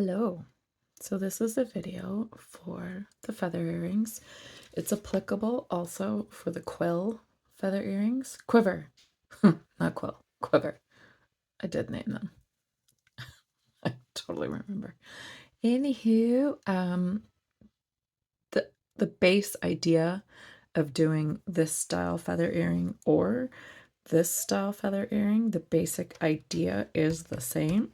Hello. So this is a video for the feather earrings. It's applicable also for the quill feather earrings. Quiver. Not quill. Quiver. I did name them. I totally remember. Anywho, the base idea of doing this style feather earring or this style feather earring, the basic idea is the same.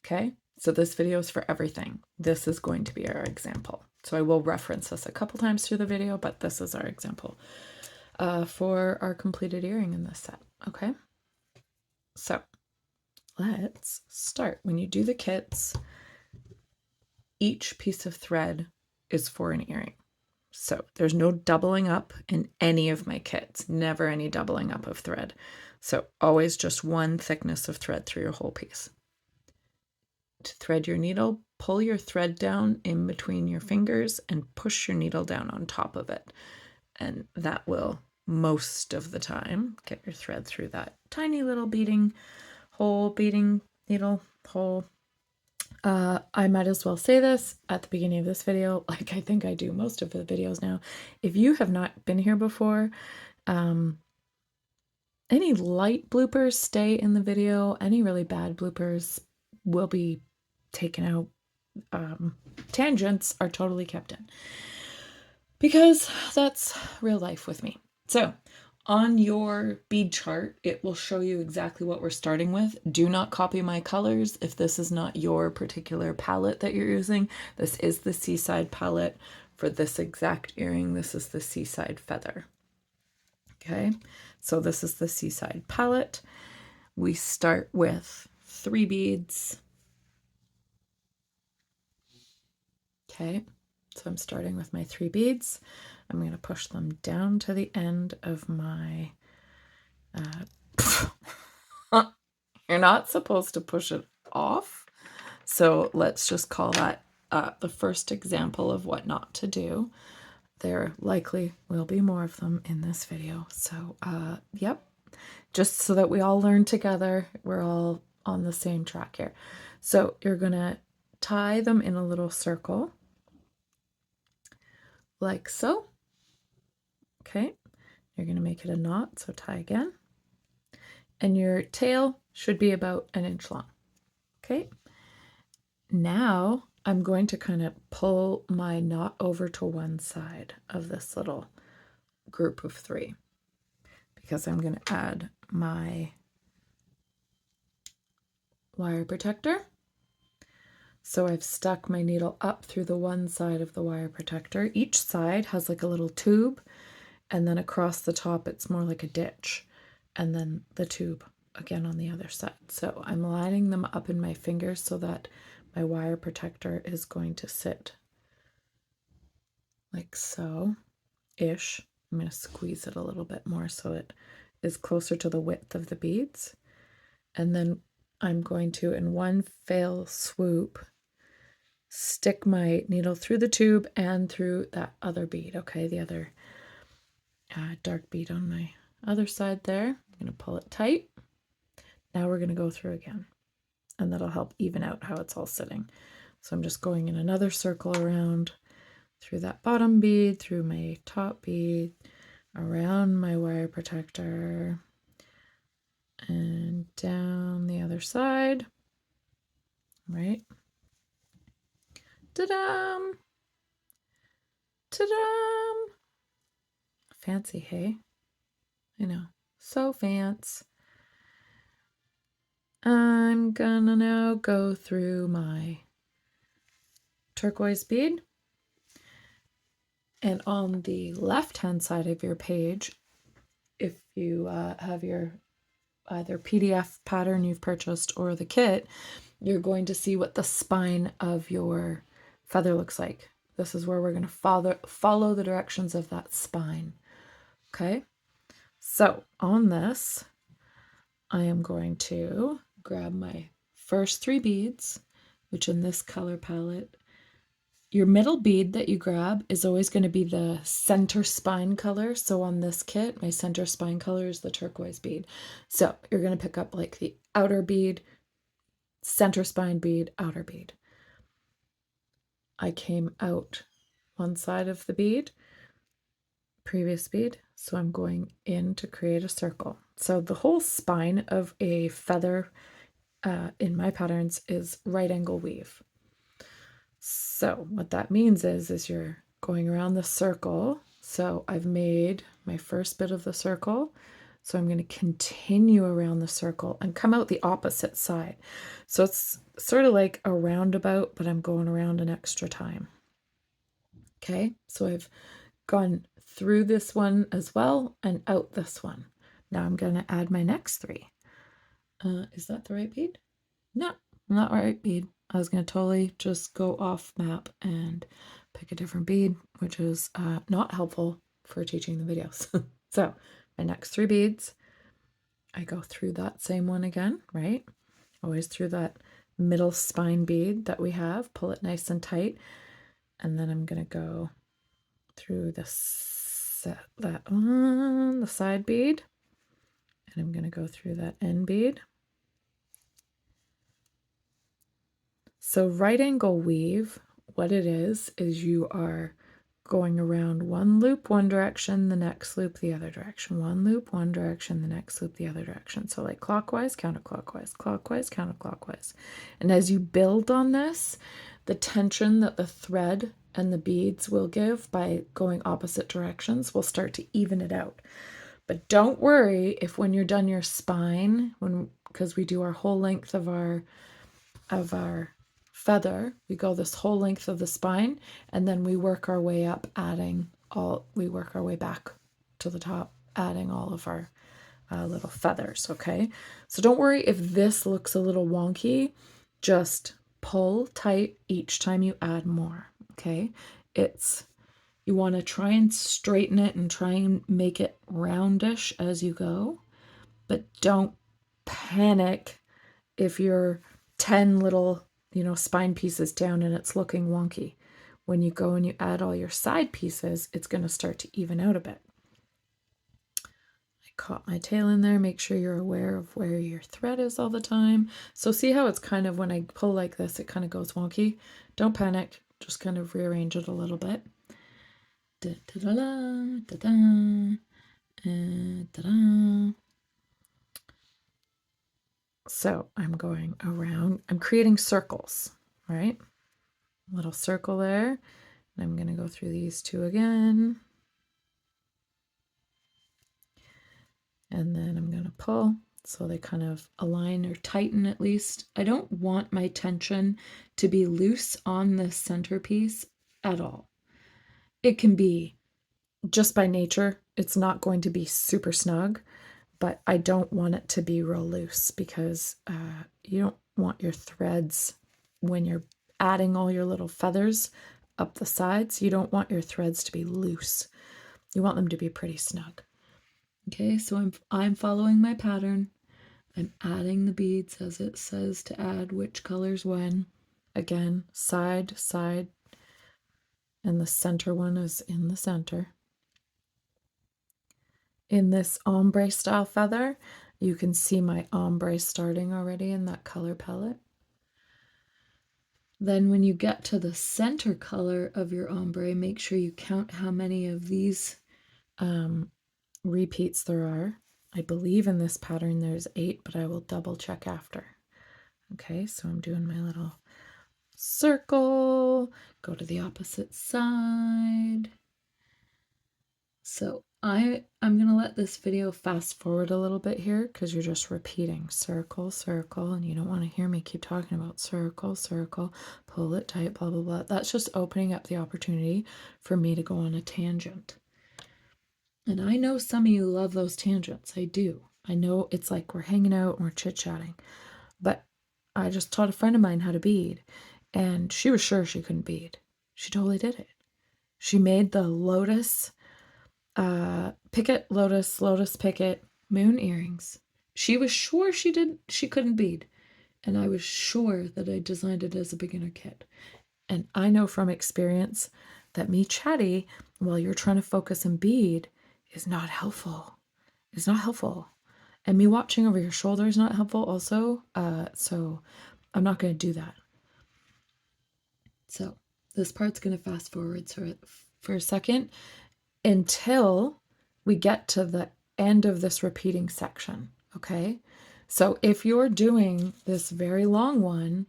Okay, so this video is for everything. This is going to be our example. So I will reference this a couple times through the video, but this is our example for our completed earring in this set. Okay, so let's start. When you do the kits, each piece of thread is for an earring. So there's no doubling up in any of my kits, never any doubling up of thread. So always just one thickness of thread through your whole piece. To thread your needle, pull your thread down in between your fingers and push your needle down on top of it. And that will, most of the time, get your thread through that tiny little beading needle hole. I might as well say this at the beginning of this video, like I think I do most of the videos now. If you have not been here before, any light bloopers stay in the video. Any really bad bloopers will be taken out. Tangents are totally kept in because that's real life with me. So on your bead chart, it will show you exactly what we're starting with. Do not copy my colors if this is not your particular palette that you're using. This is the Seaside palette for this exact earring. This is the Seaside feather. Okay, so this is the Seaside palette. We start with 3 beads. Okay, so I'm starting with my 3 beads. I'm going to push them down to the end of my... You're not supposed to push it off. So let's just call that the first example of what not to do. There likely will be more of them in this video. So, yep, just so that we all learn together. We're all on the same track here. So you're going to tie them in a little circle. Like so. Okay, you're going to make it a knot, so tie again. And your tail should be about 1 inch long. Okay, now I'm going to kind of pull my knot over to one side of this little group of 3 because I'm going to add my wire protector. So I've stuck my needle up through the one side of the wire protector. Each side has like a little tube, and then across the top it's more like a ditch, and then the tube again on the other side. So I'm lining them up in my fingers so that my wire protector is going to sit like so-ish. I'm going to squeeze it a little bit more so it is closer to the width of the beads. And then I'm going to, in one fell swoop, stick my needle through the tube and through that other bead, okay? The other dark bead on my other side there. I'm going to pull it tight. Now we're going to go through again, and that'll help even out how it's all sitting. So I'm just going in another circle around through that bottom bead, through my top bead, around my wire protector, and down the other side, right? Ta-dam! Ta-dam! Fancy, hey? I know, so fancy. I'm gonna now go through my turquoise bead. And on the left-hand side of your page, if you have your either PDF pattern you've purchased or the kit, you're going to see what the spine of your feather looks like. This is where we're going to follow the directions of that spine. Okay, so on this, I am going to grab my first 3 beads, which in this color palette, your middle bead that you grab is always going to be the center spine color. So on this kit, my center spine color is the turquoise bead. So you're going to pick up like the outer bead, center spine bead, outer bead. I came out one side of the bead, previous bead, so I'm going in to create a circle. So the whole spine of a feather in my patterns is right angle weave. So what that means is you're going around the circle. So I've made my first bit of the circle. So I'm going to continue around the circle and come out the opposite side. So it's sort of like a roundabout, but I'm going around an extra time. Okay, so I've gone through this one as well and out this one. Now I'm going to add my next 3. Is that the right bead? No, not right bead. I was going to totally just go off map and pick a different bead, which is not helpful for teaching the videos. So my next 3 beads, I go through that same one again, right? Always through that middle spine bead that we have, pull it nice and tight. And then I'm going to go through the side bead. And I'm going to go through that end bead. So right angle weave, what it is you are going around one loop one direction, the next loop the other direction, one loop one direction, the next loop the other direction. So like clockwise, counterclockwise, clockwise, counterclockwise. And as you build on this, the tension that the thread and the beads will give by going opposite directions will start to even it out. But don't worry if when you're done your spine, because we do our whole length of our feather, we go this whole length of the spine, and then we work our way up, we work our way back to the top, adding all of our little feathers, okay? So don't worry if this looks a little wonky, just pull tight each time you add more, okay? You want to try and straighten it and try and make it roundish as you go, but don't panic if you're 10 little, spine pieces down and it's looking wonky. When you go and you add all your side pieces, it's going to start to even out a bit. I caught my tail in there. Make sure you're aware of where your thread is all the time. So see how it's kind of, when I pull like this, it kind of goes wonky. Don't panic. Just kind of rearrange it a little bit. Da, da, da, da, da, da, da, da. So I'm going around, I'm creating circles, right? Little circle there. And I'm going to go through these 2 again. And then I'm going to pull so they kind of align or tighten at least. I don't want my tension to be loose on this centerpiece at all. It can be, just by nature, it's not going to be super snug, but I don't want it to be real loose because you don't want your threads, when you're adding all your little feathers up the sides, you don't want your threads to be loose. You want them to be pretty snug. Okay, so I'm following my pattern. I'm adding the beads as it says to add which colors when. Again, side, side, and the center one is in the center. In this ombre style feather, you can see my ombre starting already in that color palette. Then when you get to the center color of your ombre, make sure you count how many of these repeats there are. I believe in this pattern there's 8, but I will double check after. Okay, so I'm doing my little circle, go to the opposite side. So I'm going to let this video fast forward a little bit here because you're just repeating circle, circle, and you don't want to hear me keep talking about circle, circle, pull it tight, blah, blah, blah. That's just opening up the opportunity for me to go on a tangent. And I know some of you love those tangents. I do. I know it's like we're hanging out and we're chit-chatting. But I just taught a friend of mine how to bead, and she was sure she couldn't bead. She totally did it. She made the lotus picket, lotus picket moon earrings. She was sure she couldn't bead. And I was sure that I designed it as a beginner kit. And I know from experience that me chatty while you're trying to focus and bead is not helpful. It's not helpful. And me watching over your shoulder is not helpful also. So I'm not going to do that. So This part's going to fast forward for a second until we get to the end of this repeating section, okay? So if you're doing this very long one,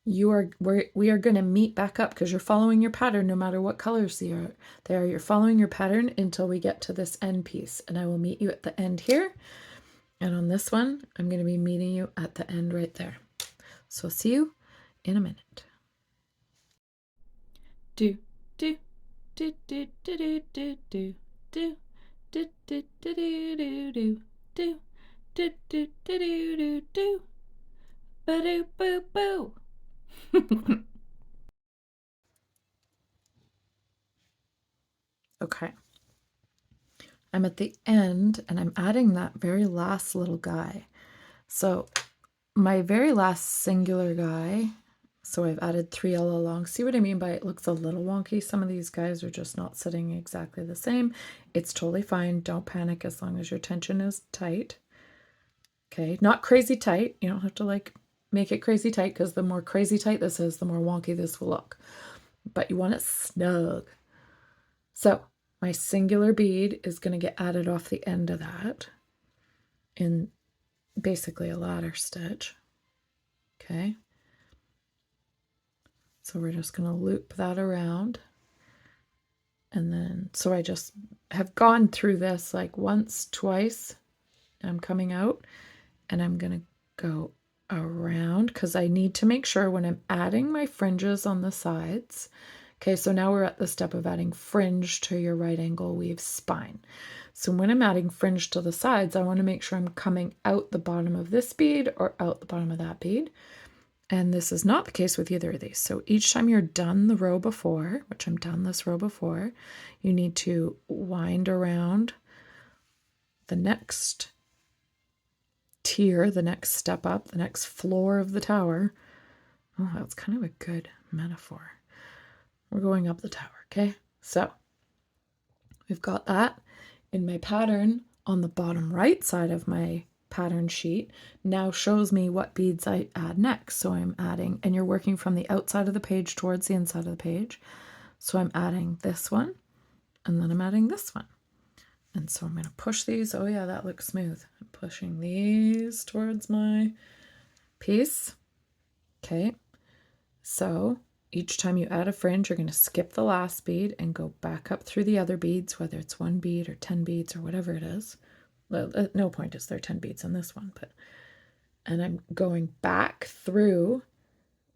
we are going to meet back up because you're following your pattern no matter what colors they are. You're following your pattern until we get to this end piece, and I will meet you at the end here. And on this one, I'm going to be meeting you at the end right there. So I'll see you in a minute. Do do do do do do do do do do do do do do do do do do do do ba-do boo boo. Okay, I'm at the end and I'm adding that very last little guy. So my very last singular guy, so I've added 3 all along. See what I mean by it looks a little wonky? Some of these guys are just not sitting exactly the same. It's totally fine. Don't panic as long as your tension is tight. Okay, not crazy tight. You don't have to like make it crazy tight because the more crazy tight this is, the more wonky this will look. But you want it snug. So my singular bead is going to get added off the end of that in basically a ladder stitch. Okay. So we're just going to loop that around. And then, so I just have gone through this like once, twice. I'm coming out and I'm going to go around because I need to make sure when I'm adding my fringes on the sides. Okay, so now we're at the step of adding fringe to your right angle weave spine. So when I'm adding fringe to the sides, I want to make sure I'm coming out the bottom of this bead or out the bottom of that bead. And this is not the case with either of these. So each time you're done the row before, which I'm done this row before, you need to wind around the next tier, the next step up, the next floor of the tower. Oh, that's kind of a good metaphor. We're going up the tower, okay? So we've got that in my pattern on the bottom right side of my pattern sheet now shows me what beads I add next. So I'm adding, and you're working from the outside of the page towards the inside of the page. So I'm adding this one, and then I'm adding this one. And so I'm going to push these. Oh yeah, that looks smooth. I'm pushing these towards my piece. Okay. So each time you add a fringe, you're going to skip the last bead and go back up through the other beads, whether it's 1 bead or 10 beads or whatever it is. Well, at no point is there 10 beads on this one, but, and I'm going back through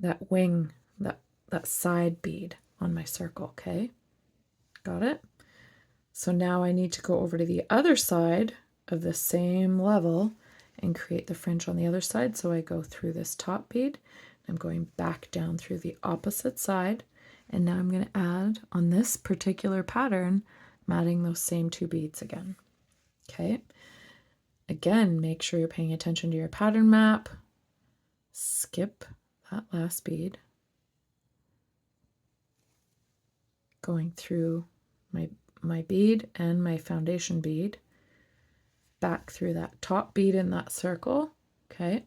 that wing, that side bead on my circle, okay? Got it? So now I need to go over to the other side of the same level and create the fringe on the other side. So I go through this top bead, I'm going back down through the opposite side, and now I'm going to add on this particular pattern, I'm adding those same 2 beads again. Okay. Again, make sure you're paying attention to your pattern map. Skip that last bead. Going through my bead and my foundation bead. Back through that top bead in that circle. Okay.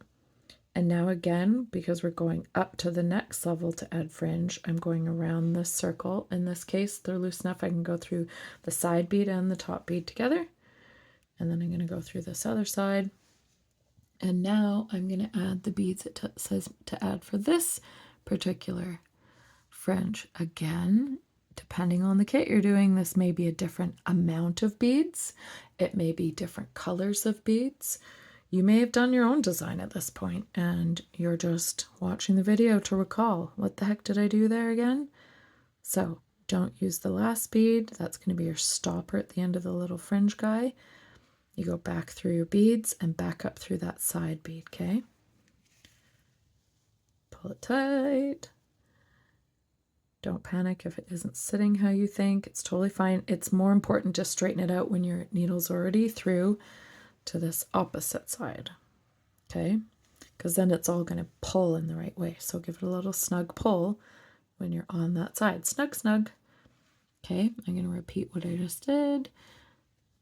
And now again, because we're going up to the next level to add fringe, I'm going around this circle. In this case, they're loose enough I can go through the side bead and the top bead together. And then I'm going to go through this other side. And now I'm going to add the beads it says to add for this particular fringe. Again, depending on the kit you're doing, this may be a different amount of beads. It may be different colors of beads. You may have done your own design at this point and you're just watching the video to recall, what the heck did I do there again? So don't use the last bead. That's going to be your stopper at the end of the little fringe guy. You go back through your beads and back up through that side bead, okay? Pull it tight. Don't panic if it isn't sitting how you think. It's totally fine. It's more important to straighten it out when your needle's already through to this opposite side, okay? Because then it's all going to pull in the right way. So give it a little snug pull when you're on that side. Snug, snug. Okay, I'm going to repeat what I just did.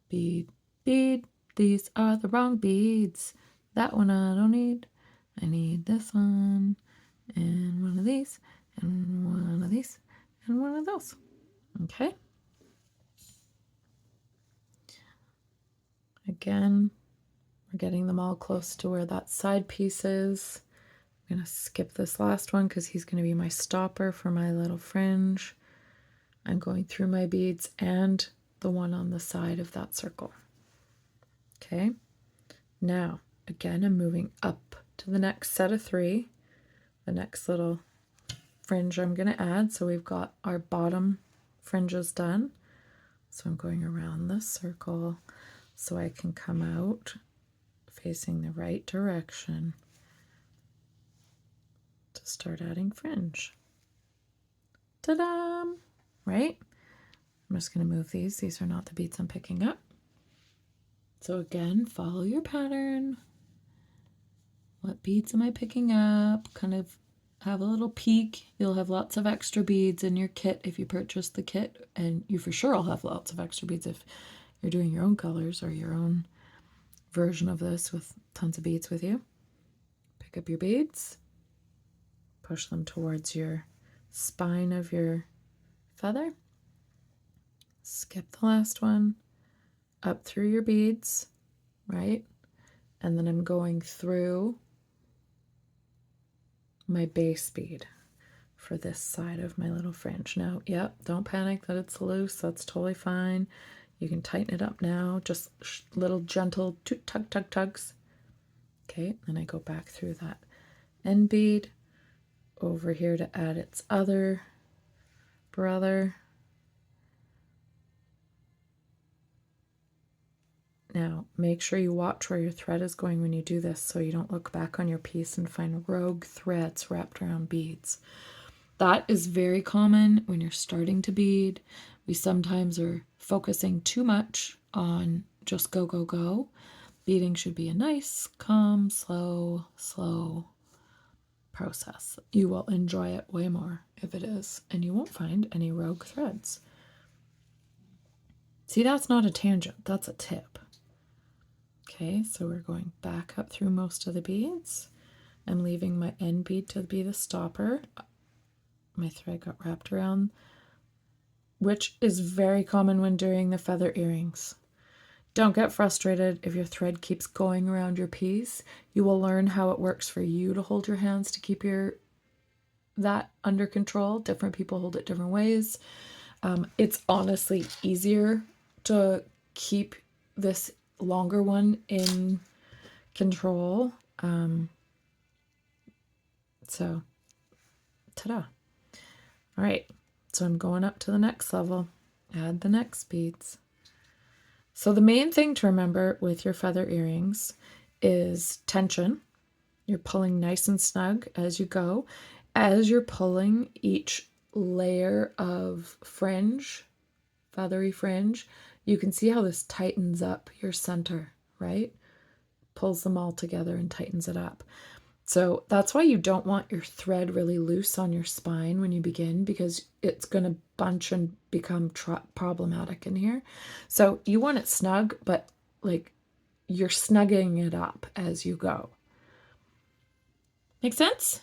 Bead, bead. These are the wrong beads. That one I don't need. I need this one and one of these and one of these and one of those. Okay. Again, we're getting them all close to where that side piece is. I'm going to skip this last one because he's going to be my stopper for my little fringe. I'm going through my beads and the one on the side of that circle. Okay. Now, again, I'm moving up to the next set of 3, the next little fringe I'm going to add. So we've got our bottom fringes done. So I'm going around this circle so I can come out facing the right direction to start adding fringe. Ta-da! Right? I'm just going to move these. These are not the beads I'm picking up. So again, follow your pattern. What beads am I picking up? Kind of have a little peek. You'll have lots of extra beads in your kit if you purchase the kit, and you for sure will have lots of extra beads if you're doing your own colors or your own version of this with tons of beads with you. Pick up your beads, push them towards your spine of your feather, skip the last one, up through your beads, right? And then I'm going through my base bead for this side of my little fringe. Now, yep, don't panic that it's loose. That's totally fine. You can tighten it up now, just little gentle tug, tug, tugs. Okay, then I go back through that end bead over here to add its other brother. Now, make sure you watch where your thread is going when you do this so you don't look back on your piece and find rogue threads wrapped around beads. That is very common when you're starting to bead. We sometimes are focusing too much on just go, go, go. Beading should be a nice, calm, slow process. You will enjoy it way more if it is, and you won't find any rogue threads. See, that's not a tangent, that's a tip. Okay, so we're going back up through most of the beads. I'm leaving my end bead to be the stopper. My thread got wrapped around, which is very common when doing the feather earrings. Don't get frustrated if your thread keeps going around your piece. You will learn how it works for you to hold your hands to keep that under control. Different people hold it different ways. It's honestly easier to keep this longer one in control. So, ta-da. All right, so I'm going up to the next level. Add the next beads. So the main thing to remember with your feather earrings is tension. You're pulling nice and snug as you go. As you're pulling each layer of fringe, feathery fringe, you can see how this tightens up your center, right? Pulls them all together and tightens it up. So that's why you don't want your thread really loose on your spine when you begin, because it's going to bunch and become problematic in here. So you want it snug, but like you're snugging it up as you go. Make sense?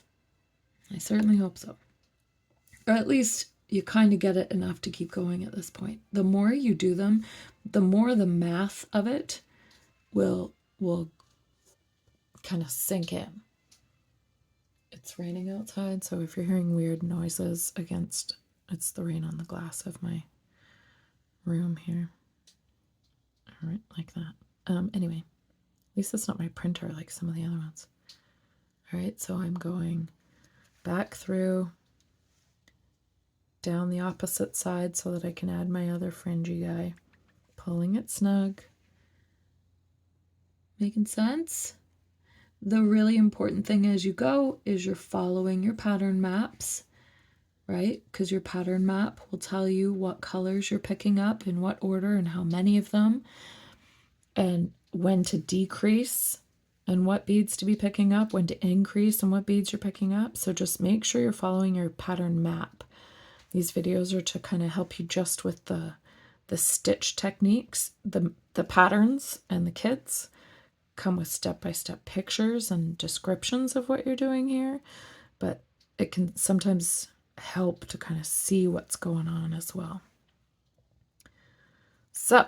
I certainly hope so. Or at least you kind of get it enough to keep going at this point. The more you do them, the more the math of it will kind of sink in. It's raining outside, so if you're hearing weird noises it's the rain on the glass of my room here. All right, like that. Anyway, at least it's not my printer like some of the other ones. All right, so I'm going back through, down the opposite side so that I can add my other fringy guy. Pulling it snug. Making sense? The really important thing as you go is you're following your pattern maps, right? Because your pattern map will tell you what colors you're picking up, in what order, and how many of them, and when to decrease and what beads to be picking up, when to increase and what beads you're picking up. So just make sure you're following your pattern map. These videos are to kind of help you just with the stitch techniques. The patterns and the kits come with step-by-step pictures and descriptions of what you're doing here, but it can sometimes help to kind of see what's going on as well. So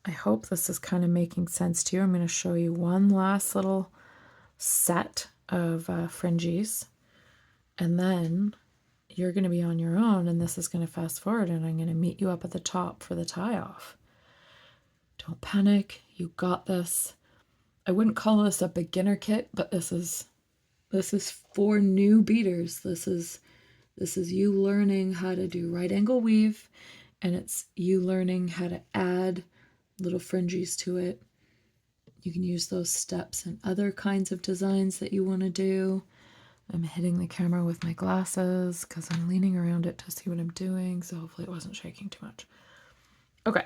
I hope this is kind of making sense to you. I'm going to show you one last little set of fringes, and then you're going to be on your own, and this is going to fast forward, and I'm going to meet you up at the top for the tie off. Don't panic, you got this. I wouldn't call this a beginner kit, but this is for new beaders. This is you learning how to do right angle weave, and it's you learning how to add little fringes to it. You can use those steps in other kinds of designs that you want to do. I'm hitting the camera with my glasses because I'm leaning around it to see what I'm doing, so hopefully it wasn't shaking too much. Okay,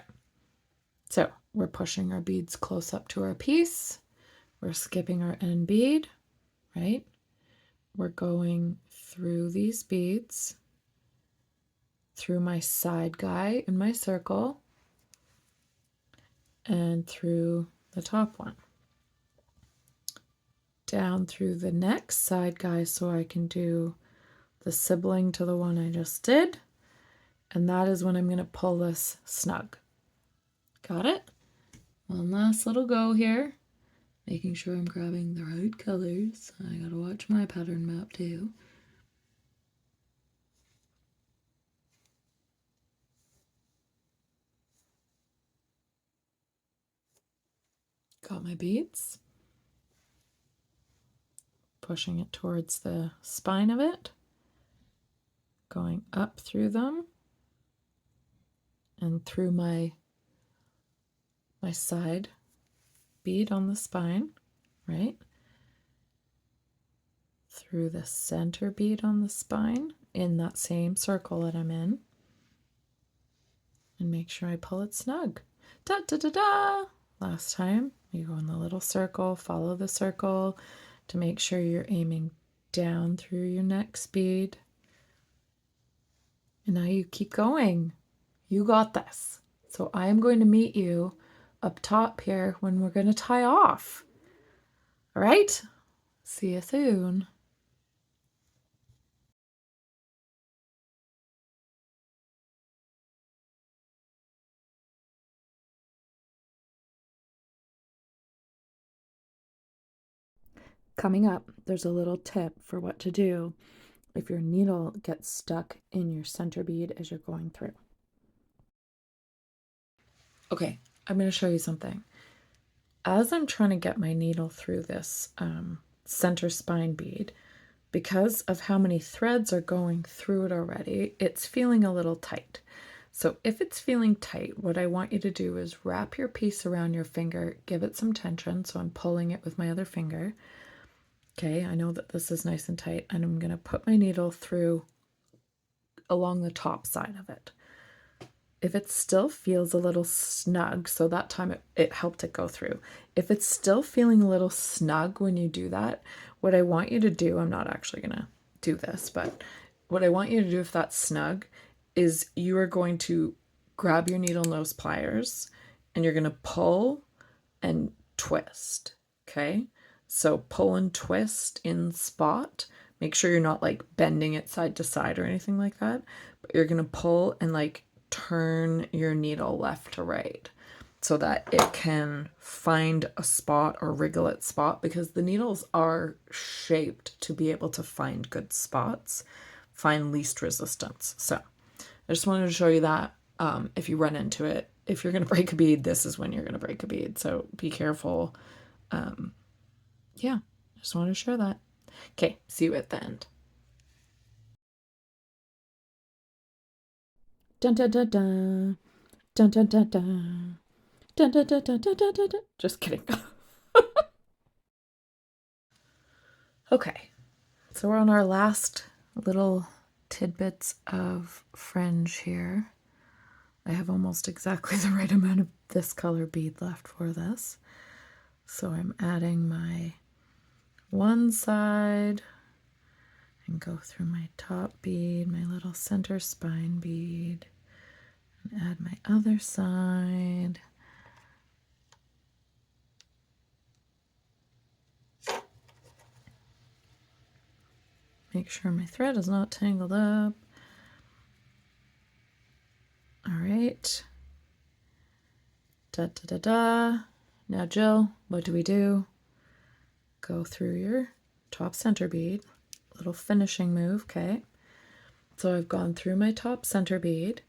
so we're pushing our beads close up to our piece. We're skipping our end bead, right? We're going through these beads, through my side guy in my circle, and through the top one. Down through the next side guy so I can do the sibling to the one I just did. And that is when I'm going to pull this snug. Got it? One last little go here. Making sure I'm grabbing the right colors. I gotta watch my pattern map too. Got my beads. Pushing it towards the spine of it. Going up through them. And through my side bead on the spine, right? Through the center bead on the spine in that same circle that I'm in. And make sure I pull it snug. Da da da da! Last time, you go in the little circle, follow the circle to make sure you're aiming down through your next bead. And now you keep going. You got this. So I am going to meet you up top here when we're going to tie off. All right? See you soon. Coming up, there's a little tip for what to do if your needle gets stuck in your center bead as you're going through. Okay, I'm going to show you something. As I'm trying to get my needle through this center spine bead, because of how many threads are going through it already, it's feeling a little tight. So if it's feeling tight, what I want you to do is wrap your piece around your finger, give it some tension. So I'm pulling it with my other finger. Okay, I know that this is nice and tight, and I'm going to put my needle through along the top side of it. If it still feels a little snug, so that time it helped it go through. If it's still feeling a little snug when you do that, what I want you to do, I'm not actually going to do this, but what I want you to do if that's snug is you are going to grab your needle nose pliers and you're going to pull and twist, okay? So pull and twist in spot. Make sure you're not like bending it side to side or anything like that, but you're going to pull and like turn your needle left to right so that it can find a spot or wriggle its spot, because the needles are shaped to be able to find good spots, find least resistance. So I just wanted to show you that if you run into it, if you're going to break a bead, this is when you're going to break a bead. So be careful. Yeah, just wanted to share that. Okay, see you at the end. Dun dun dun dun. Dun dun dun dun. Dun dun dun dun dun dun dun. Just kidding. Okay, so we're on our last little tidbits of fringe here. I have almost exactly the right amount of this color bead left for this. So I'm adding my one side and go through my top bead, my little center spine bead, and add my other side. Make sure my thread is not tangled up. All right. Da da da da. Now, Jill, what do? Go through your top center bead. Little finishing move, okay? So I've gone through my top center bead.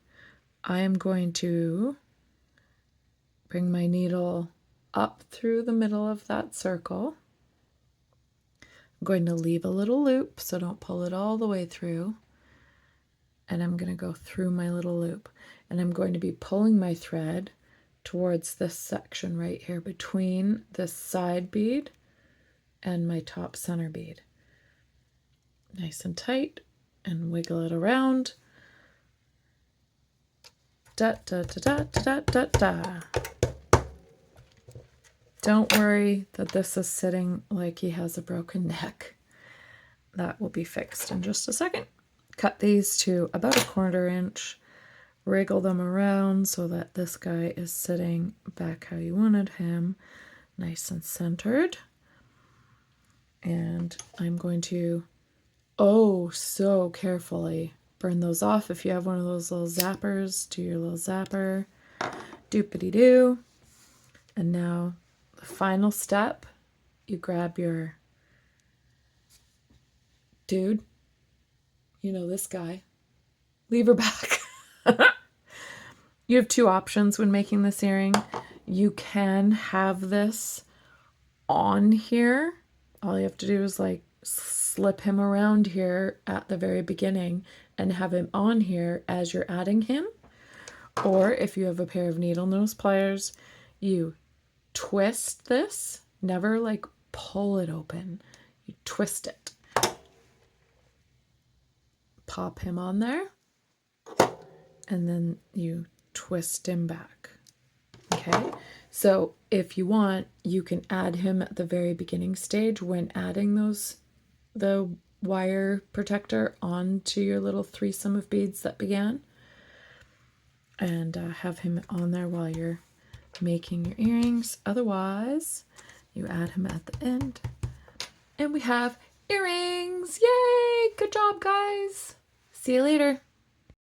I am going to bring my needle up through the middle of that circle. I'm going to leave a little loop, so don't pull it all the way through. And I'm going to go through my little loop. And I'm going to be pulling my thread towards this section right here between this side bead and my top center bead. Nice and tight, and wiggle it around. Da da da da da da da. Don't worry that this is sitting like he has a broken neck. That will be fixed in just a second. Cut these to about 1/4 inch. Wriggle them around so that this guy is sitting back how you wanted him, nice and centered. And I'm going to, oh, so carefully burn those off. If you have one of those little zappers, do your little zapper. Doopity-doo. And now the final step, you grab your dude, you know, this guy, lever back. You have 2 options when making this earring. You can have this on here. All you have to do is like slip him around here at the very beginning and have him on here as you're adding him. Or if you have a pair of needle nose pliers, you twist this, never like pull it open. You twist it. Pop him on there. And then you twist him back. Okay, so if you want, you can add him at the very beginning stage when adding the wire protector onto your little threesome of beads that began, and have him on there while you're making your earrings. Otherwise, you add him at the end, and we have earrings. Yay! Good job, guys. See you later.